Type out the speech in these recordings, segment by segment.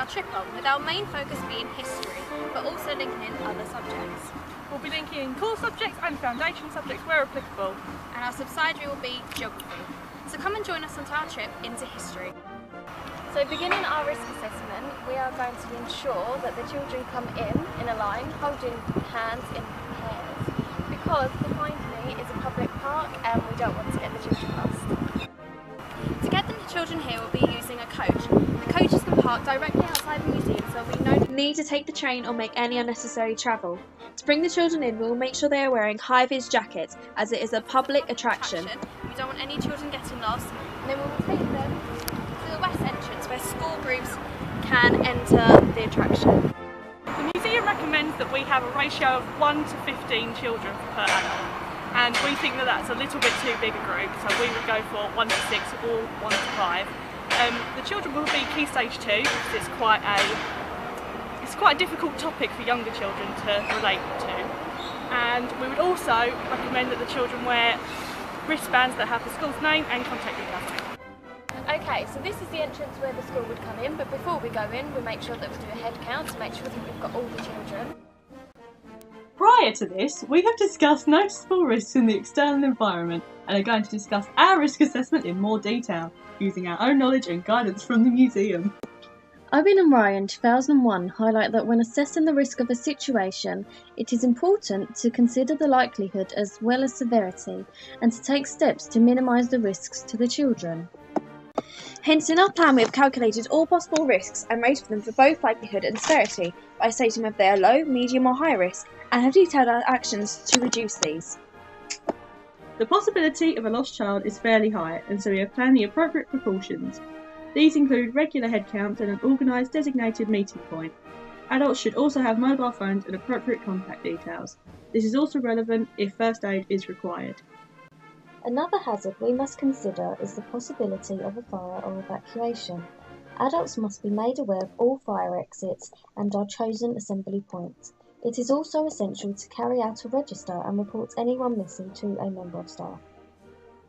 our trip on, with our main focus being history, but also linking in other subjects. We'll be linking in core subjects and foundation subjects where applicable. And our subsidiary will be geography. So come and join us on our trip into history. So beginning our risk assessment, we are going to ensure that the children come in a line, holding hands in pairs, because behind me is a public park and we don't want to get the children lost. To get the children here, we'll be using a coach. The coach has been parked directly outside the museum, so there'll be no need to take the train or make any unnecessary travel. To bring the children in, we will make sure they are wearing high-vis jackets, as it is a public attraction. We don't want any children getting lost, and then we will take them to the west entrance where school groups can enter the attraction. The museum recommends that we have a ratio of 1 to 15 children per adult, and we think that that's a little bit too big a group, so we would go for 1 to 6 or 1 to 5. The children will be Key Stage 2 because it's quite a difficult topic for younger children to relate to, and we would also recommend that the children wear wristbands that have the school's name and contact details. Okay, so this is the entrance where the school would come in, but before we go in, we make sure that we do a head count to make sure that we've got all the children. Prior to this, we have discussed noticeable risks in the external environment and are going to discuss our risk assessment in more detail, using our own knowledge and guidance from the museum. Owen and Ryan 2001 highlight that when assessing the risk of a situation, it is important to consider the likelihood as well as severity and to take steps to minimise the risks to the children. Hence, in our plan, we have calculated all possible risks and rated them for both likelihood and severity by stating whether they are low, medium, or high risk, and have detailed our actions to reduce these. The possibility of a lost child is fairly high, and so we have planned the appropriate precautions. These include regular head counts and an organised designated meeting point. Adults should also have mobile phones and appropriate contact details. This is also relevant if first aid is required. Another hazard we must consider is the possibility of a fire or evacuation. Adults must be made aware of all fire exits and our chosen assembly points. It is also essential to carry out a register and report anyone missing to a member of staff.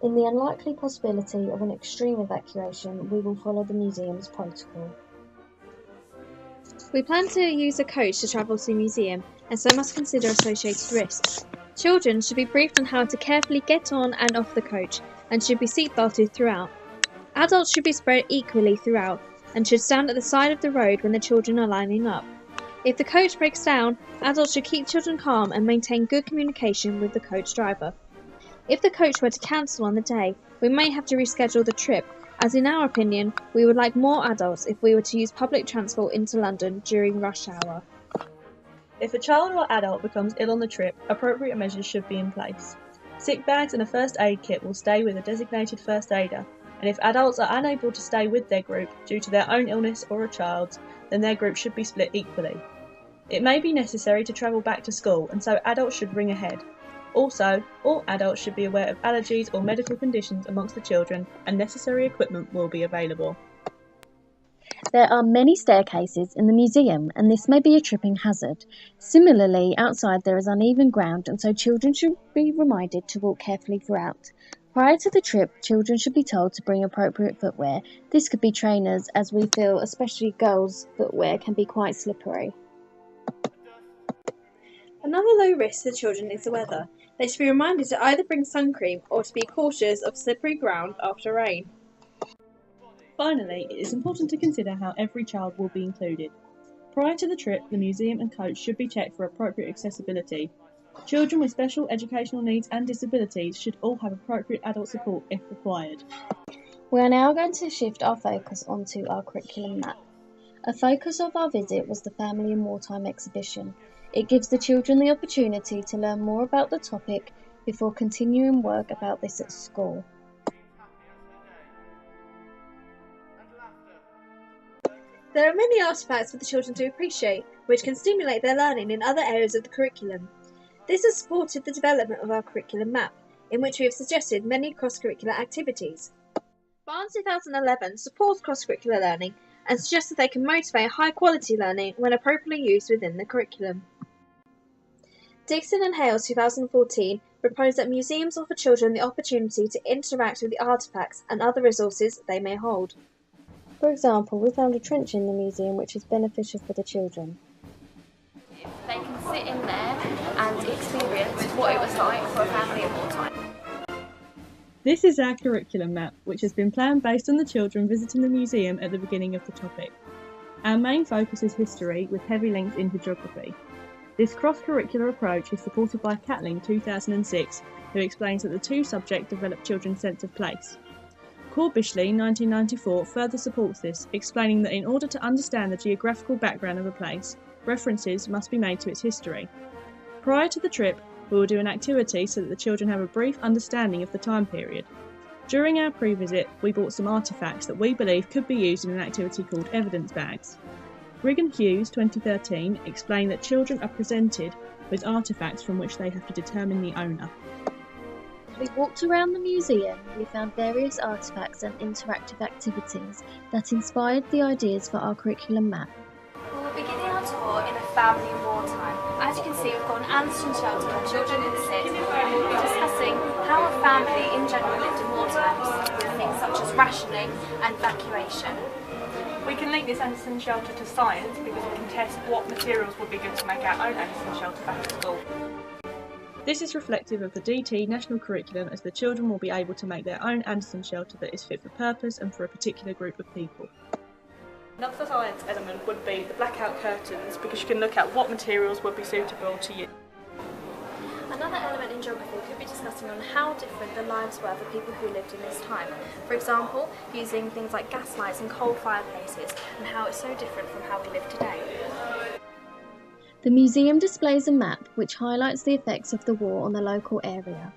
In the unlikely possibility of an extreme evacuation, we will follow the museum's protocol. We plan to use a coach to travel to the museum, and so must consider associated risks. Children should be briefed on how to carefully get on and off the coach, and should be seatbelted throughout. Adults should be spread equally throughout, and should stand at the side of the road when the children are lining up. If the coach breaks down, adults should keep children calm and maintain good communication with the coach driver. If the coach were to cancel on the day, we may have to reschedule the trip, as in our opinion, we would like more adults if we were to use public transport into London during rush hour. If a child or adult becomes ill on the trip, appropriate measures should be in place. Sick bags and a first aid kit will stay with a designated first aider, and if adults are unable to stay with their group due to their own illness or a child's, then their group should be split equally. It may be necessary to travel back to school, and so adults should ring ahead. Also, all adults should be aware of allergies or medical conditions amongst the children, and necessary equipment will be available. There are many staircases in the museum, and this may be a tripping hazard. Similarly, outside there is uneven ground, and so children should be reminded to walk carefully throughout. Prior to the trip, children should be told to bring appropriate footwear. This could be trainers, as we feel especially girls' footwear can be quite slippery. Another low risk to children is the weather. They should be reminded to either bring sun cream or to be cautious of slippery ground after rain. Finally, it is important to consider how every child will be included. Prior to the trip, the museum and coach should be checked for appropriate accessibility. Children with special educational needs and disabilities should all have appropriate adult support if required. We are now going to shift our focus onto our curriculum map. A focus of our visit was the Family in Wartime exhibition. It gives the children the opportunity to learn more about the topic before continuing work about this at school. There are many artefacts for the children to appreciate, which can stimulate their learning in other areas of the curriculum. This has supported the development of our curriculum map, in which we have suggested many cross-curricular activities. Barnes 2011 supports cross-curricular learning and suggests that they can motivate high-quality learning when appropriately used within the curriculum. Dixon and Hales 2014 proposed that museums offer children the opportunity to interact with the artefacts and other resources they may hold. For example, we found a trench in the museum which is beneficial for the children. They can sit in there and experience what it was like for a family at wartime. This is our curriculum map, which has been planned based on the children visiting the museum at the beginning of the topic. Our main focus is history, with heavy links into geography. This cross-curricular approach is supported by Catling 2006, who explains that the two subjects develop children's sense of place. Corbishley 1994 further supports this, explaining that in order to understand the geographical background of a place, references must be made to its history. Prior to the trip, we will do an activity so that the children have a brief understanding of the time period. During our pre-visit, we bought some artefacts that we believe could be used in an activity called evidence bags. Rigg and Hughes 2013 explained that children are presented with artefacts from which they have to determine the owner. As we walked around the museum, we found various artefacts and interactive activities that inspired the ideas for our curriculum map. We're beginning our tour in a family in wartime. As you can see, we've got an Anderson shelter where children can sit, and we'll be discussing how a family in general lived in wartime with things such as rationing and evacuation. We can link this Anderson shelter to science because we can test what materials would be good to make our own Anderson shelter back at school. This is reflective of the DT national curriculum, as the children will be able to make their own Anderson shelter that is fit for purpose and for a particular group of people. Another science element would be the blackout curtains, because you can look at what materials would be suitable to you. Another element in geography could be discussing on how different the lives were for people who lived in this time. For example, using things like gas lights and coal fireplaces, and how it's so different from how we live today. The museum displays a map which highlights the effects of the war on the local area.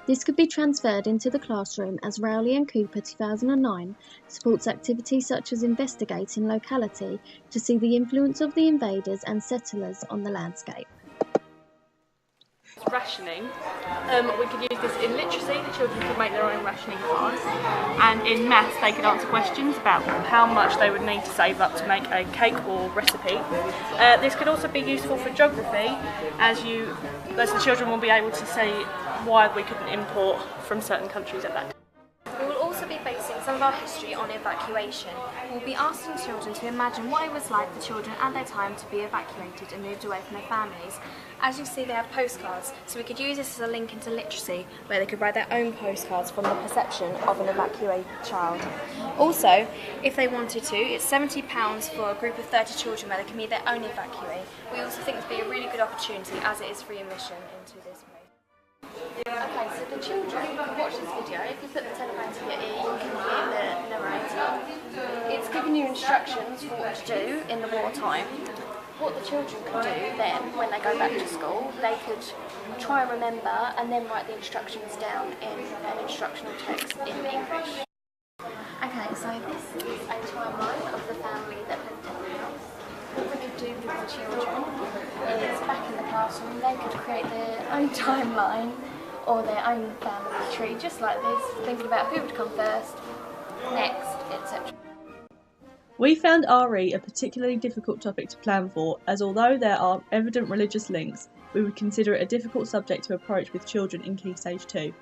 This could be transferred into the classroom, as Rowley and Cooper 2009 supports activities such as investigating locality to see the influence of the invaders and settlers on the landscape. Rationing. We could use this in literacy, the children could make their own rationing cards, and in maths they could answer questions about how much they would need to save up to make a cake or recipe. This could also be useful for geography, as the children will be able to see why we couldn't import from certain countries at that time. We will also be basing some of our history on evacuation. We'll be asking children to imagine what it was like for children at their time to be evacuated and moved away from their families. As you see, they have postcards, so we could use this as a link into literacy, where they could write their own postcards from the perception of an evacuated child. Also, if they wanted to, it's £70 for a group of 30 children where they can meet their own evacuee. We also think it would be a really good opportunity, as it is free admission into this place. Okay, so the children can watch this video. If you put the telephone to your ear, you can hear the narrator. It's giving you instructions for what to do in the wartime. What the children could do then, when they go back to school, they could try and remember and then write the instructions down in an instructional text in English. Okay, so this is a timeline of the family that lived in the house. What we could do with the children is, back in the classroom, they could create their own timeline or their own family tree, just like this, thinking about who would come first, next, etc. We found RE a particularly difficult topic to plan for, as although there are evident religious links, we would consider it a difficult subject to approach with children in Key Stage 2.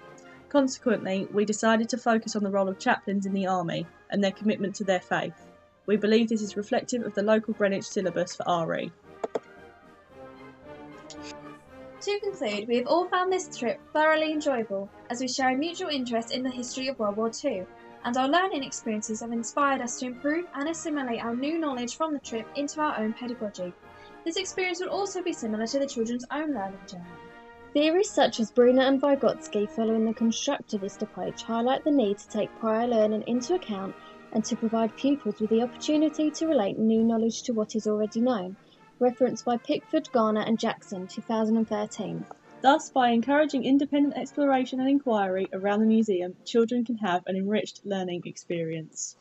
Consequently, we decided to focus on the role of chaplains in the army and their commitment to their faith. We believe this is reflective of the local Greenwich syllabus for RE. To conclude, we have all found this trip thoroughly enjoyable, as we share a mutual interest in the history of World War II, and our learning experiences have inspired us to improve and assimilate our new knowledge from the trip into our own pedagogy. This experience will also be similar to the children's own learning journey. Theories such as Brunner and Vygotsky, following the constructivist approach, highlight the need to take prior learning into account and to provide pupils with the opportunity to relate new knowledge to what is already known, referenced by Pickford, Garner and Jackson 2013. Thus, by encouraging independent exploration and inquiry around the museum, children can have an enriched learning experience.